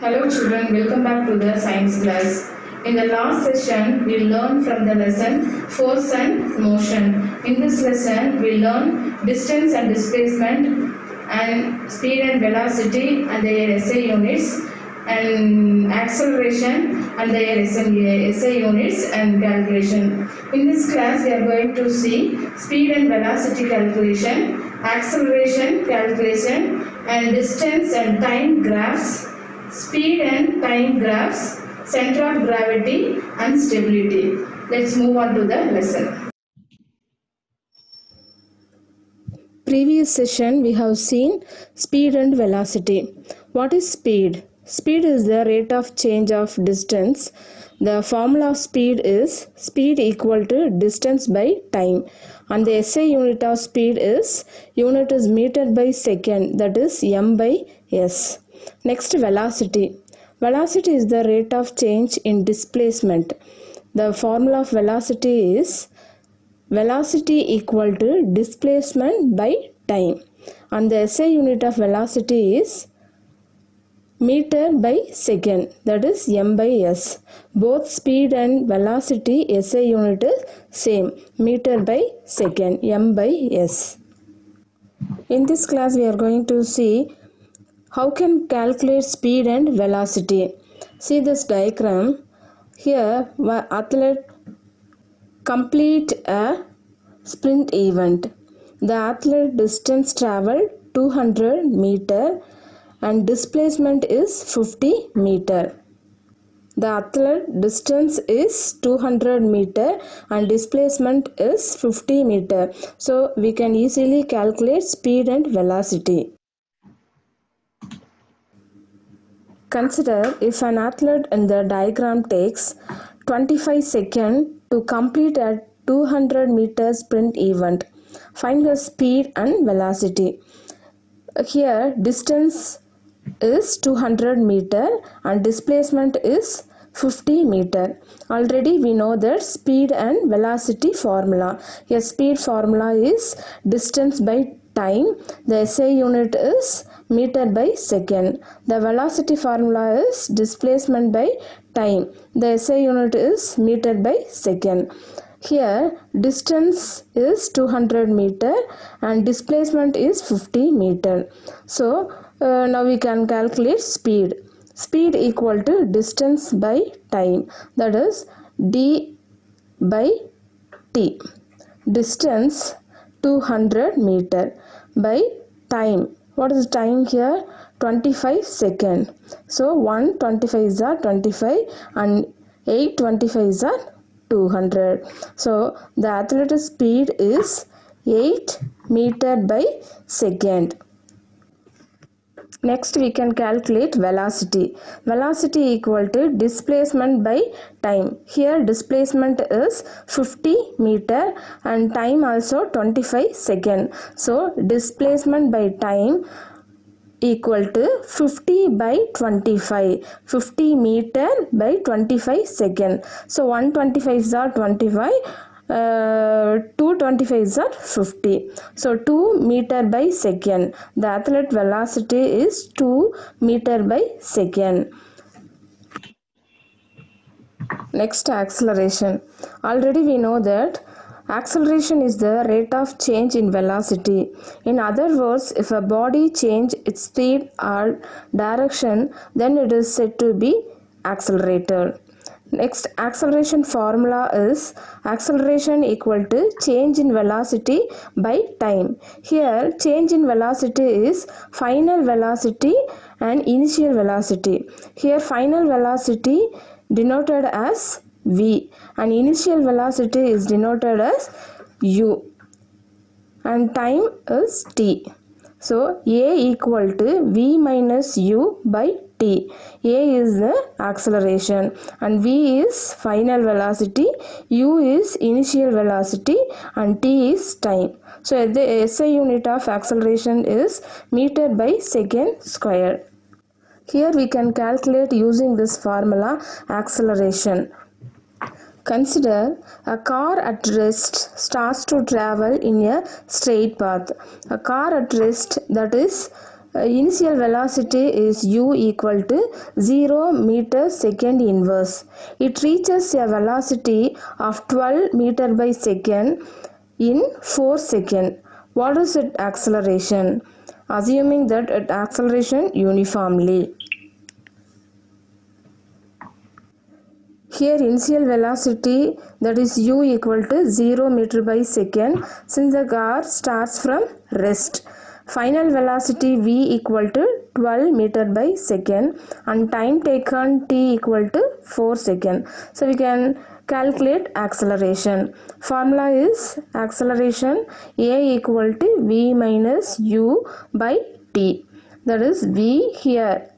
Hello children, welcome back to the science class. In the last session, we learned from the lesson force and motion. In this lesson, we learned distance and displacement and speed and velocity and their SI units and acceleration and their SI units and calculation. In this class, we are going to see speed and velocity calculation, acceleration calculation and distance and time graphs, speed and time graphs, center of gravity and stability. Let's move on to the lesson. Previous session we have seen speed and velocity. What is speed? Speed is the rate of change of distance. The formula of speed is speed equal to distance by time. And the SI unit of speed is meter by second, that is m by s. Next, velocity. Velocity is the rate of change in displacement. The formula of velocity is velocity equal to displacement by time. And the SI unit of velocity is meter by second, that is m by s. Both speed and velocity SI unit is same, meter by second, m by s. In this class we are going to see how can calculate speed and velocity. See this diagram. Here athlete complete a sprint event. The athlete distance traveled 200 meter and displacement is 50 meter. The athlete distance is 200 meter and displacement is 50 meter. So we can easily calculate speed and velocity. Consider if an athlete in the diagram takes 25 seconds to complete a 200 meter sprint event. Find the speed and velocity. Here distance is 200 meter and displacement is 50 meter. Already we know that speed and velocity formula. Here speed formula is distance by time. The SI unit is meter by second. The velocity formula is displacement by time. The SI unit is meter by second. Here distance is 200 meter and displacement is 50 meter. So now we can calculate speed. Speed equal to distance by time, that is d by t. Distance 200 meter by time. What is time here? 25 seconds. So 1 25s are 25 and 8 25s are 200. So the athletic speed is 8 meter by second. Next we can calculate velocity. Velocity equal to displacement by time. Here displacement is 50 meter and time also 25 seconds. So displacement by time equal to 50 by 25. 50 meter by 25 seconds. So 125s are 25. 225s are 50. So 2 meter by second. The athlete velocity is 2 meter by second. Next, acceleration. Already we know that acceleration is the rate of change in velocity. In other words, if a body changes its speed or direction, then it is said to be accelerated. Next, acceleration formula is acceleration equal to change in velocity by time. Here change in velocity is final velocity and initial velocity. Here final velocity denoted as v and initial velocity is denoted as u and time is t. So a equal to v minus u by t. A is the acceleration and v is final velocity, u is initial velocity and t is time. So the SI unit of acceleration is meter by second square. Here we can calculate using this formula acceleration. Consider a car at rest starts to travel in a straight path. A car at rest, that is Initial velocity is u equal to 0 meter second inverse. It reaches a velocity of 12 meter by second in 4 seconds. What is its acceleration? Assuming that its acceleration uniformly. Here initial velocity, that is u equal to 0 meter by second, since the car starts from rest. Final velocity v equal to 12 meter by second and time taken t equal to 4 seconds. So we can calculate acceleration. Formula is acceleration a equal to v minus u by t. That is v here.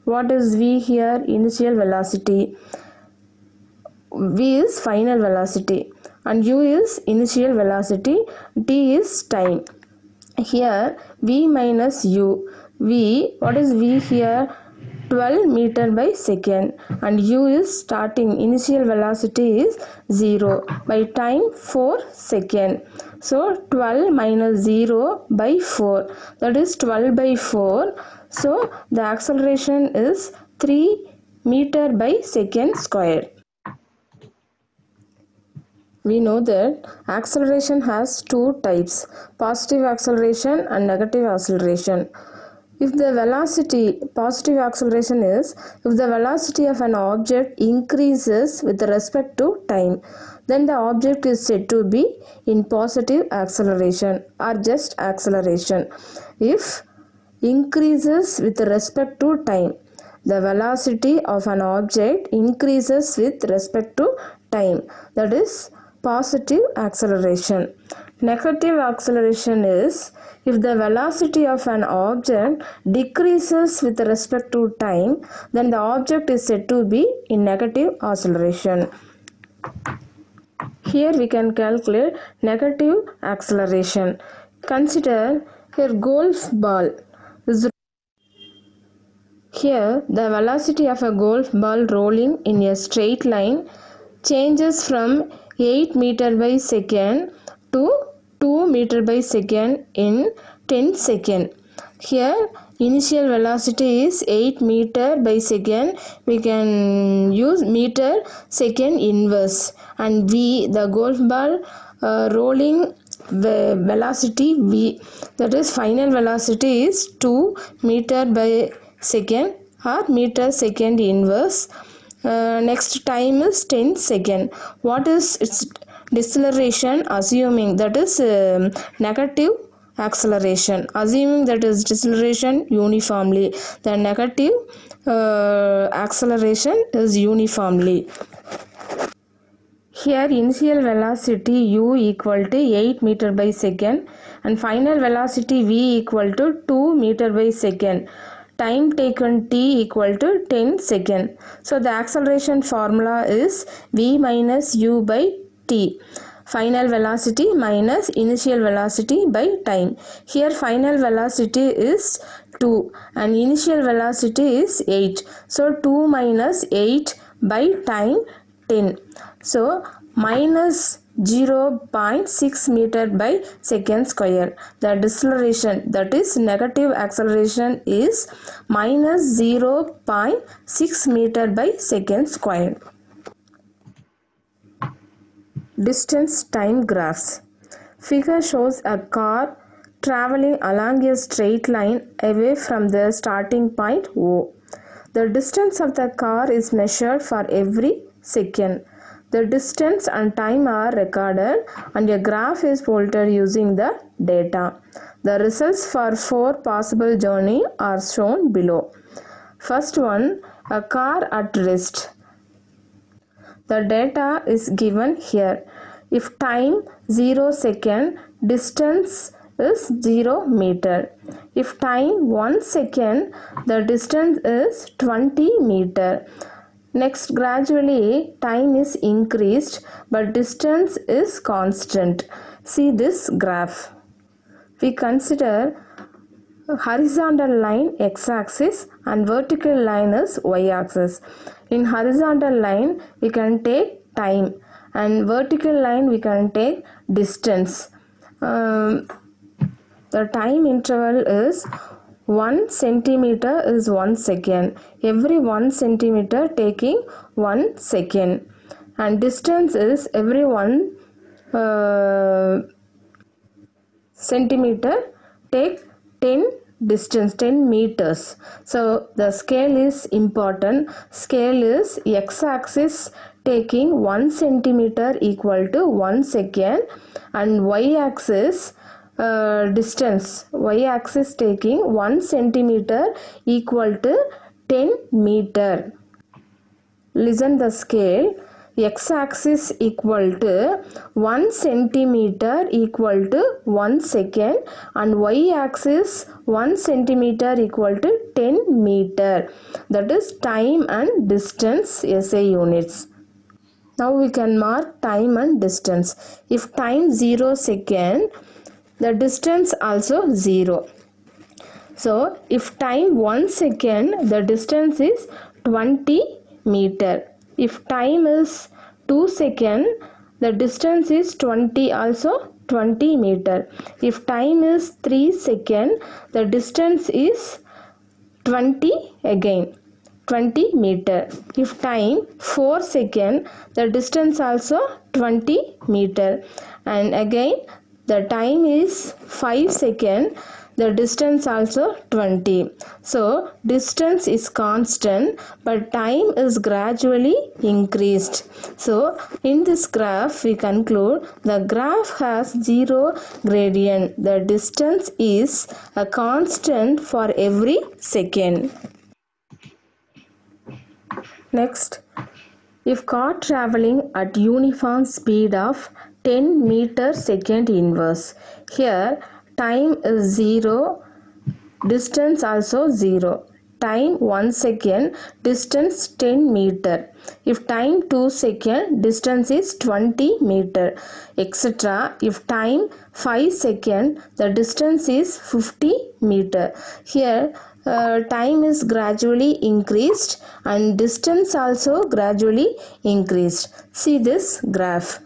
What is v here? Initial velocity. V is final velocity and u is initial velocity, t is time. Here v minus u. V, what is v here? 12 meter by second and u is starting, initial velocity is 0 by time 4 second. So 12 minus 0 by 4, that is 12 by 4. So the acceleration is 3 meter by second square. We know that acceleration has two types, positive acceleration and negative acceleration. If the velocity, positive acceleration is if the velocity of an object increases with respect to time, then the object is said to be in positive acceleration or just acceleration. If increases with respect to time, the velocity of an object increases with respect to time, that is positive acceleration. Negative acceleration is if the velocity of an object decreases with respect to time, then the object is said to be in negative acceleration. Here we can calculate negative acceleration. Consider a golf ball. Here the velocity of a golf ball rolling in a straight line changes from 8 meter by second to 2 meter by second in 10 seconds. Here initial velocity is 8 meter by second. We can use meter second inverse, and v, the golf ball rolling velocity v, that is final velocity is 2 meter by second or meter second inverse. Next time is 10 second. What is its deceleration? Assuming that is negative acceleration. Assuming that is deceleration uniformly, the negative acceleration is uniformly. Here initial velocity u equal to 8 meter by second and final velocity v equal to 2 meter by second. Time taken t equal to 10 seconds. So the acceleration formula is v minus u by t. Final velocity minus initial velocity by time. Here final velocity is 2 and initial velocity is 8. So 2 minus 8 by time 10. So minus 0.6 meter by second square. The deceleration, that is negative acceleration, is minus 0.6 meter by second square. Distance time graphs. Figure shows a car traveling along a straight line away from the starting point O. The distance of the car is measured for every second. The distance and time are recorded and a graph is plotted using the data. The results for 4 possible journeys are shown below. First one, a car at rest. The data is given here. If time 0 second, distance is 0 meter. If time 1 second, the distance is 20 meter. Next, gradually time is increased but distance is constant. See this graph. We consider horizontal line x-axis and vertical line is y-axis. In horizontal line we can take time and vertical line we can take distance. The time interval is 1 centimeter is 1 second. Every 1 centimeter taking 1 second. And distance is every 1 centimeter take 10 meters. So the scale is important. Scale is x-axis taking 1 centimeter equal to 1 second, and y-axis distance, y-axis taking 1 centimeter equal to 10 meter. Listen the scale. X-axis equal to 1 centimeter equal to 1 second, and y-axis 1 centimeter equal to 10 meter. That is time and distance SI units. Now we can mark time and distance. If time 0 second, the distance also 0. So if time 1 second, the distance is 20 meter. If time is 2 second, the distance is 20, also 20 meter. If time is 3 second, the distance is 20 again, 20 meter. If time 4 second, the distance also 20 meter. And again the time is 5 second, the distance also 20. So distance is constant, but time is gradually increased. So in this graph we conclude the graph has zero gradient. The distance is a constant for every second. Next, if car traveling at uniform speed of 10 meter second inverse, here time is 0, distance also 0. Time 1 second, distance 10 meter. If time 2 second, distance is 20 meter, etc. If time 5 second, the distance is 50 meter. Here time is gradually increased and distance also gradually increased. See this graph.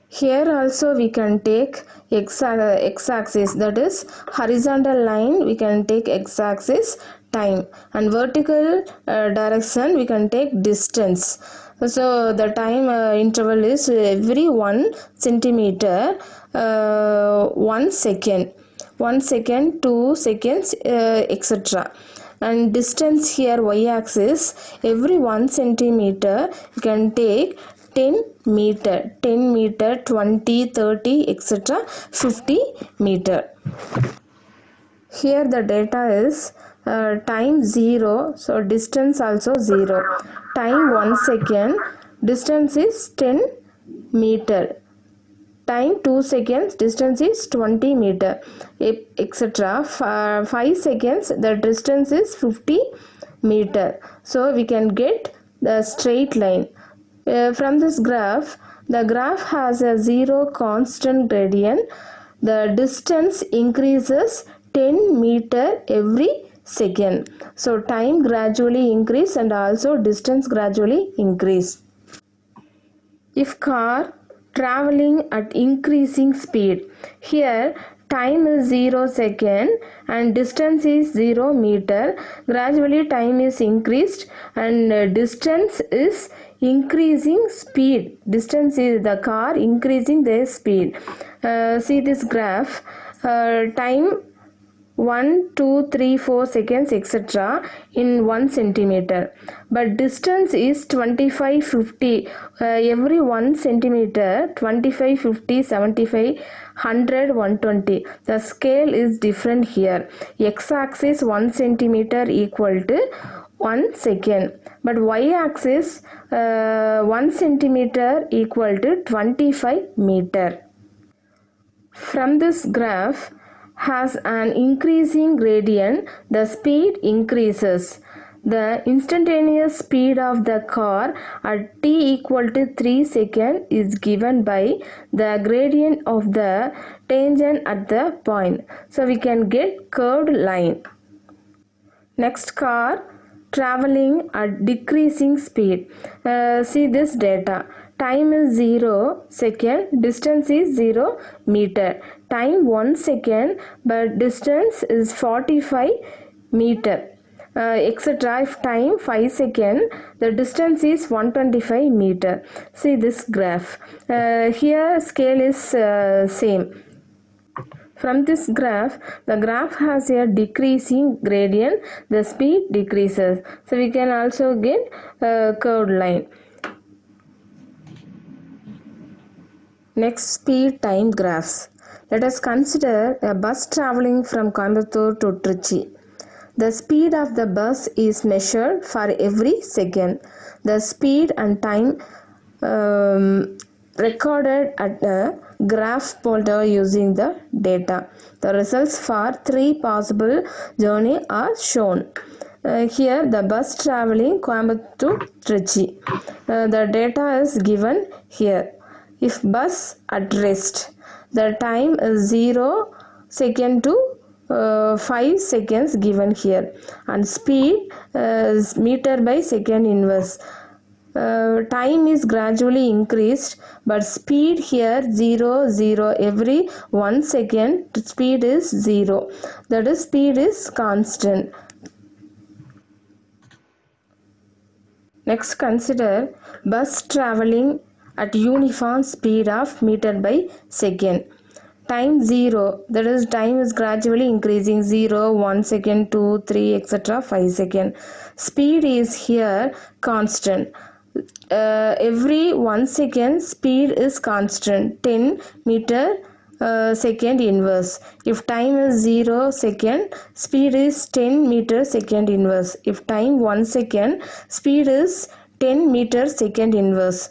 Here also we can take x-axis, that is horizontal line we can take x-axis time, and vertical direction we can take distance. So the time interval is every 1 centimeter 1 second, 1 second, 2 seconds, etc. And distance here y-axis every 1 centimeter you can take 10 meter, 20, 30, etc. 50 meter. Here the data is time 0, so distance also 0. Time 1 second, distance is 10 meter. Time 2 seconds, distance is 20 meter, etc. 5 seconds, the distance is 50 meter. So we can get the straight line. From this graph, the graph has a 0 constant gradient. The distance increases 10 meter every second. So time gradually increase and also distance gradually increase. If car traveling at increasing speed, here time is 0 second and distance is 0 meter. Gradually time is increased and distance is increasing speed. Distance is the car increasing their speed. See this graph. Time 1, 2, 3, 4 seconds, etc. in 1 centimeter. But distance is 25, 50. Every 1 centimeter, 25, 50, 75, 100, 120. The scale is different here. X-axis 1 centimeter equal to 1 second. But y-axis 1 centimeter equal to 25 meter. From this graph has an increasing gradient, the speed increases. The instantaneous speed of the car at t equal to 3 seconds is given by the gradient of the tangent at the point. So we can get curved line. Next, car traveling at decreasing speed. See this data. Time is 0 second, distance is 0 meter. Time 1 second, but distance is 45 meter. Etc. If time 5 second, the distance is 125 meter. See this graph. Here scale is same. From this graph, the graph has a decreasing gradient, the speed decreases. So we can also get a curved line. Next, speed time graphs. Let us consider a bus traveling from Coimbatore to Trichy. The speed of the bus is measured for every second. The speed and time recorded at a graph plot using the data. The results for 3 possible journeys are shown. Here the bus traveling Coimbatore to Trichy. The data is given here. If bus at rest, the time is 0 second to 5 seconds given here, and speed is meter by second inverse. Time is gradually increased, but speed here 0 0 every 1 second. Speed is 0, that is speed is constant. Next, consider bus traveling at uniform speed of meter by second. Time 0, that is time is gradually increasing 0 1 second 2 3 etc. 5 second. Speed is here constant. Every 1 second speed is constant 10 meter second inverse. If time is 0 second, speed is 10 meter second inverse. If time 1 second, speed is 10 meter second inverse.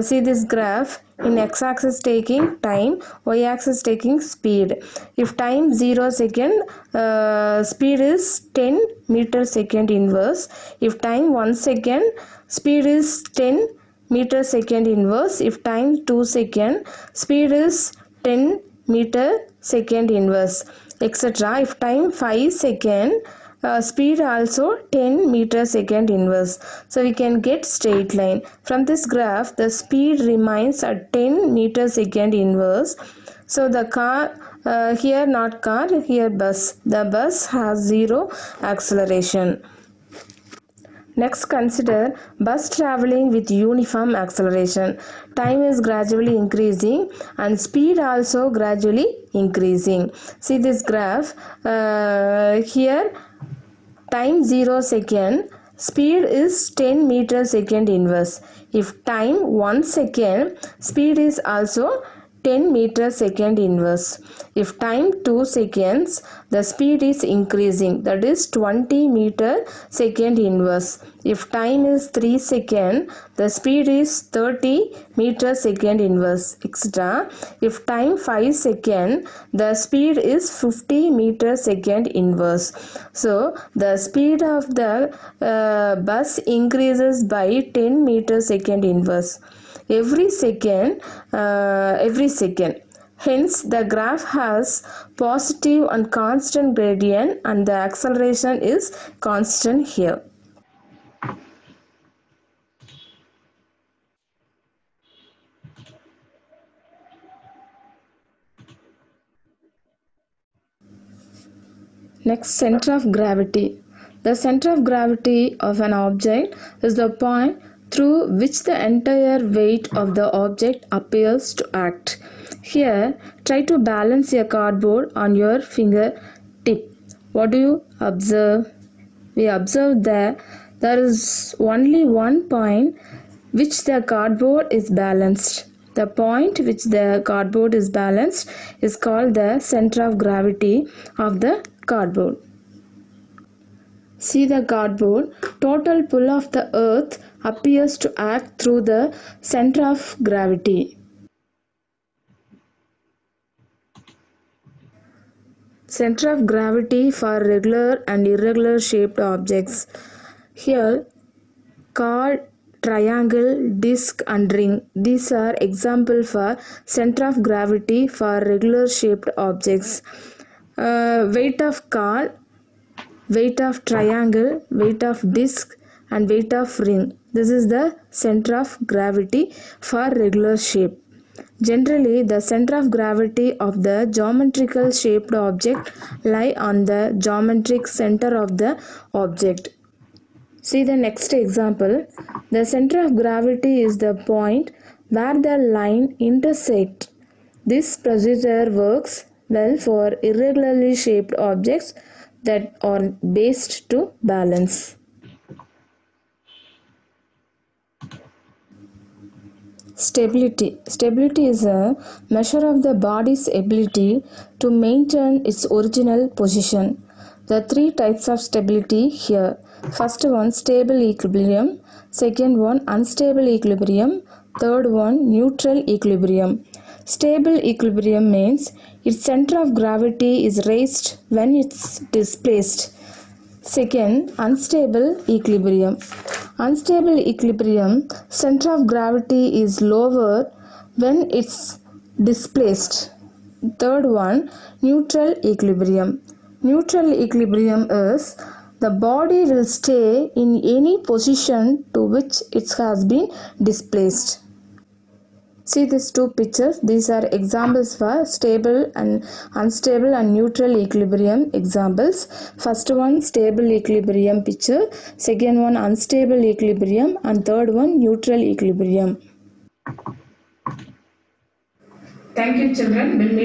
See this graph. In x-axis taking time, y-axis taking speed. If time 0 second, speed is 10 meter second inverse. If time 1 second, speed is 10 meter second inverse. If time 2 second, speed is 10 meter second inverse, etc. If time 5 second, speed also 10 meter second inverse. So we can get straight line. From this graph, the speed remains at 10 meter second inverse. So the car, here not car, here bus. The bus has 0 acceleration. Next, consider bus traveling with uniform acceleration. Time is gradually increasing and speed also gradually increasing. See this graph. Here time 0 second, speed is 10 meter second inverse. If time 1 second, speed is also 10 meter second inverse. If time 2 seconds, the speed is increasing, that is 20 meter second inverse. If time is 3 second, the speed is 30 meter second inverse, etc. If time 5 second, the speed is 50 meter second inverse. So the speed of the bus increases by 10 meter second inverse every second. Hence, the graph has positive and constant gradient and the acceleration is constant here. Next, center of gravity. The center of gravity of an object is the point through which the entire weight of the object appears to act. Here, try to balance a cardboard on your fingertip. What do you observe? We observe that there is only one point which the cardboard is balanced. The point which the cardboard is balanced is called the center of gravity of the cardboard. See the cardboard. Total pull of the earth appears to act through the center of gravity. Center of gravity for regular and irregular shaped objects. Here, card, triangle, disc and ring. These are examples for center of gravity for regular shaped objects. Weight of card weight of triangle, weight of disc, and weight of ring. This is the center of gravity for regular shape. Generally, the center of gravity of the geometrical shaped object lie on the geometric center of the object. See the next example. The center of gravity is the point where the line intersect. This procedure works well for irregularly shaped objects that are based to balance. Stability. Stability is a measure of the body's ability to maintain its original position. The three types of stability here. First one, stable equilibrium. Second one, unstable equilibrium. Third one, neutral equilibrium. Stable equilibrium means its center of gravity is raised when it's displaced. Second, unstable equilibrium. Unstable equilibrium, center of gravity is lower when it's displaced. Third one, neutral equilibrium. Neutral equilibrium is the body will stay in any position to which it has been displaced. See these two pictures. These are examples for stable and unstable and neutral equilibrium examples. First one, stable equilibrium picture. Second one, unstable equilibrium. And third one, neutral equilibrium. Thank you, children. We'll meet